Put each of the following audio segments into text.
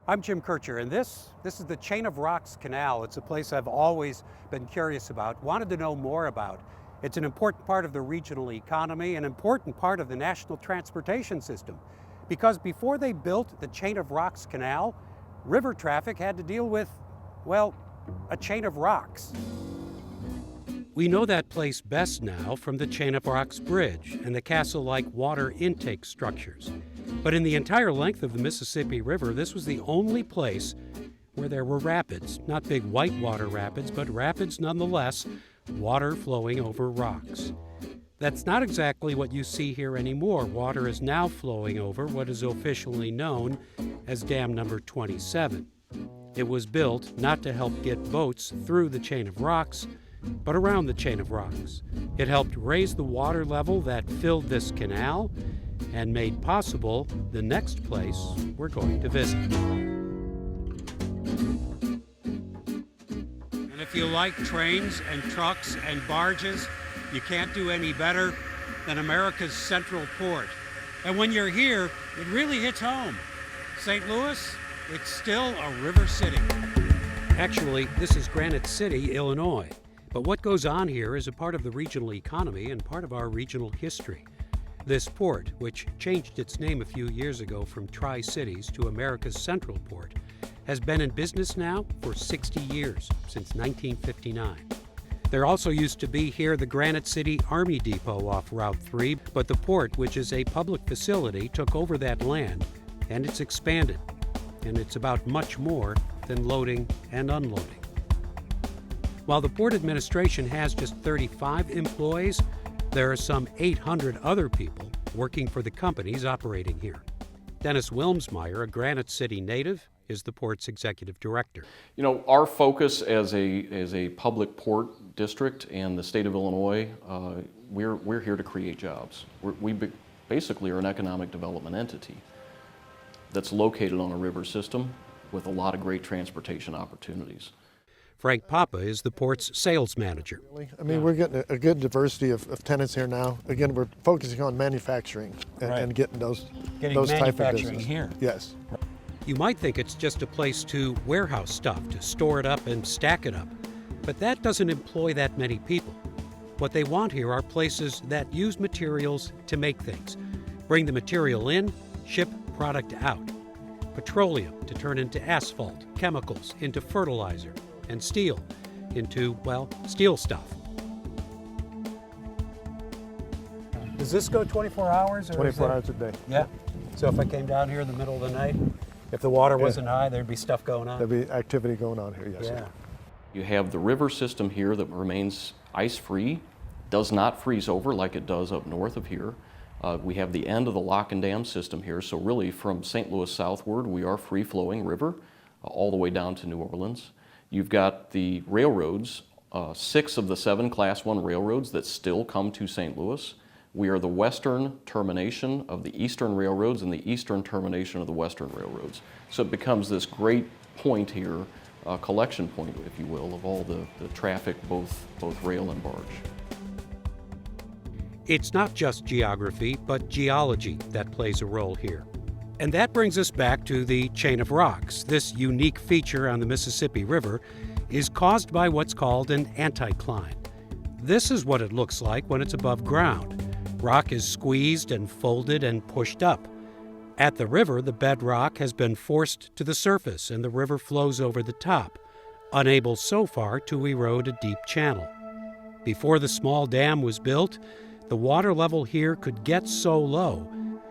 I'm Jim Kircher, and this is the Chain of Rocks Canal. It's a place I've always been curious about, wanted to know more about. It's an important part of the regional economy, an important part of the national transportation system. Because before they built the Chain of Rocks Canal, river traffic had to deal with, well, a chain of rocks. We know that place best now from the Chain of Rocks Bridge and the castle-like water intake structures. But in the entire length of the Mississippi River, this was the only place where there were rapids. Not big whitewater rapids, but rapids nonetheless, water flowing over rocks. That's not exactly what you see here anymore. Water is now flowing over what is officially known as Dam number 27. It was built not to help get boats through the Chain of Rocks, but around the Chain of Rocks. It helped raise the water level that filled this canal and made possible the next place we're going to visit. And if you like trains and trucks and barges, you can't do any better than America's central port. And when you're here, it really hits home. St. Louis, it's still a river city. Actually, this is Granite City, Illinois. But what goes on here is a part of the regional economy and part of our regional history. This port, which changed its name a few years ago from Tri-Cities to America's Central Port, has been in business now for 60 years, since 1959. There also used to be here the Granite City Army Depot off Route 3, but the port, which is a public facility, took over that land, and it's expanded. And it's about much more than loading and unloading. While the Port Administration has just 35 employees, there are some 800 other people working for the companies operating here. Dennis Wilmsmeyer, a Granite City native, is the port's executive director. You know, our focus as a public port district and the state of Illinois, we're here to create jobs. We basically are an economic development entity that's located on a river system with a lot of great transportation opportunities. Frank Papa is the port's sales manager. I mean, we're getting a good diversity of tenants here now. Again, we're focusing on manufacturing and getting those type of business here. Yes. You might think it's just a place to warehouse stuff, to store it up and stack it up. But that doesn't employ that many people. What they want here are places that use materials to make things. Bring the material in, ship product out. Petroleum to turn into asphalt, chemicals into fertilizer, and steel into, well, steel stuff. Does this go 24 hours? Or 24 hours a day. Yeah. So if I came down here in the middle of the night, if the water wasn't high, there'd be stuff going on? There'd be activity going on here, yes. Yeah. You have the river system here that remains ice-free, does not freeze over like it does up north of here. We have the end of the lock and dam system here, so really from St. Louis southward, we are free-flowing river all the way down to New Orleans. You've got the railroads, 6 of the 7 Class 1 railroads that still come to St. Louis. We are the western termination of the eastern railroads and the eastern termination of the western railroads. So it becomes this great point here, collection point, if you will, of all the traffic, both rail and barge. It's not just geography, but geology that plays a role here. And that brings us back to the Chain of Rocks. This unique feature on the Mississippi River is caused by what's called an anticline. This is what it looks like when it's above ground. Rock is squeezed and folded and pushed up. At the river, the bedrock has been forced to the surface and the river flows over the top, unable so far to erode a deep channel. Before the small dam was built, the water level here could get so low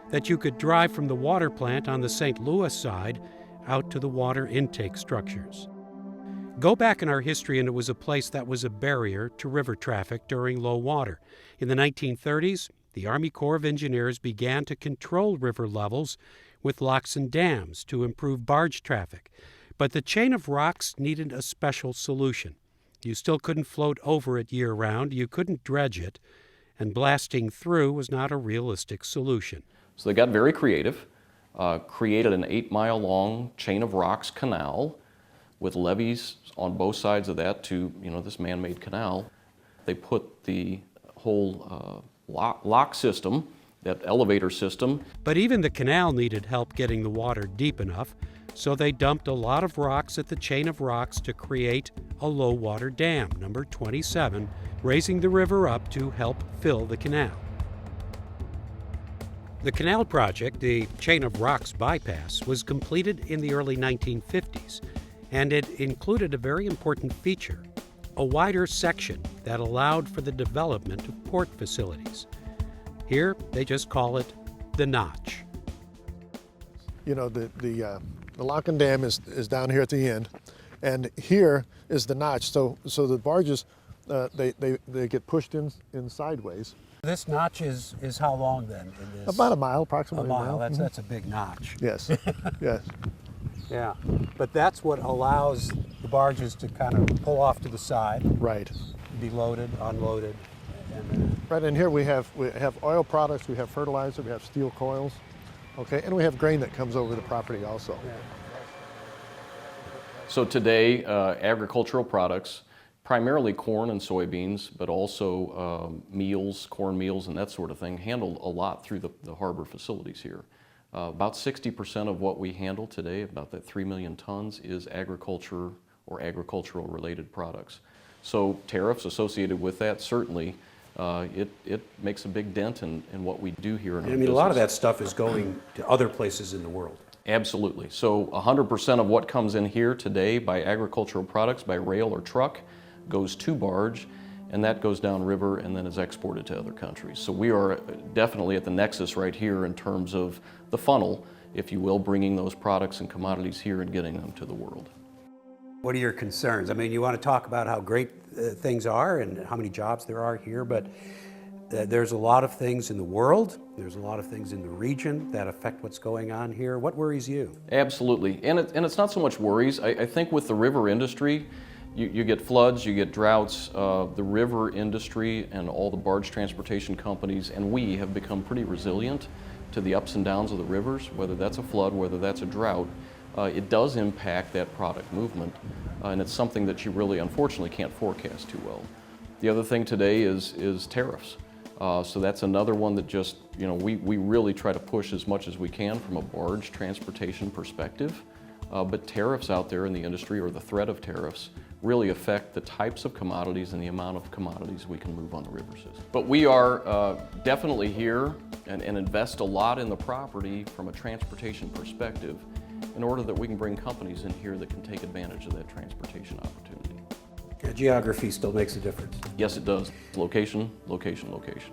that you could drive from the water plant on the St. Louis side out to the water intake structures. Go back in our history and it was a place that was a barrier to river traffic during low water. In the 1930s, the Army Corps of Engineers began to control river levels with locks and dams to improve barge traffic. But the Chain of Rocks needed a special solution. You still couldn't float over it year-round, you couldn't dredge it, and blasting through was not a realistic solution. So they got very creative, created an 8-mile-long Chain of Rocks Canal with levees on both sides of that to, this man-made canal. They put the whole lock system that elevator system. But even the canal needed help getting the water deep enough, so they dumped a lot of rocks at the Chain of Rocks to create a low water dam, number 27, raising the river up to help fill the canal. The canal project, the Chain of Rocks bypass, was completed in the early 1950s, and it included a very important feature, a wider section that allowed for the development of port facilities. Here, they just call it the notch. You know, the lock and dam is down here at the end, and here is the notch. So the barges, they get pushed in sideways. This notch is how long then? About a mile, approximately a mile. That's a big notch. Yes, yes. Yeah, but that's what allows the barges to kind of pull off to the side. Right. Be loaded, unloaded. And right, and here we have oil products, we have fertilizer, we have steel coils, okay, and we have grain that comes over the property also. Yeah. So today, agricultural products, primarily corn and soybeans, but also meals, corn meals and that sort of thing, handled a lot through the harbor facilities here. About 60% of what we handle today, about that 3 million tons, is agriculture or agricultural related products. So tariffs associated with that, certainly, it makes a big dent in what we do here in our business. a lot of that stuff is going to other places in the world. Absolutely. So 100% of what comes in here today by agricultural products, by rail or truck, goes to barge, and that goes downriver and then is exported to other countries. So we are definitely at the nexus right here in terms of the funnel, if you will, bringing those products and commodities here and getting them to the world. What are your concerns? I mean, you want to talk about how great things are and how many jobs there are here, but there's a lot of things in the world, there's a lot of things in the region that affect what's going on here. What worries you? Absolutely, and it's not so much worries. I think with the river industry, you get floods, you get droughts. The river industry and all the barge transportation companies and we have become pretty resilient to the ups and downs of the rivers, whether that's a flood, whether that's a drought. It does impact that product movement, and it's something that you really, unfortunately, can't forecast too well. The other thing today is tariffs. So that's another one that just, we really try to push as much as we can from a barge transportation perspective. But tariffs out there in the industry, or the threat of tariffs, really affect the types of commodities and the amount of commodities we can move on the river system. But we are definitely here and invest a lot in the property from a transportation perspective in order that we can bring companies in here that can take advantage of that transportation opportunity. Geography still makes a difference. Yes, it does. Location, location, location.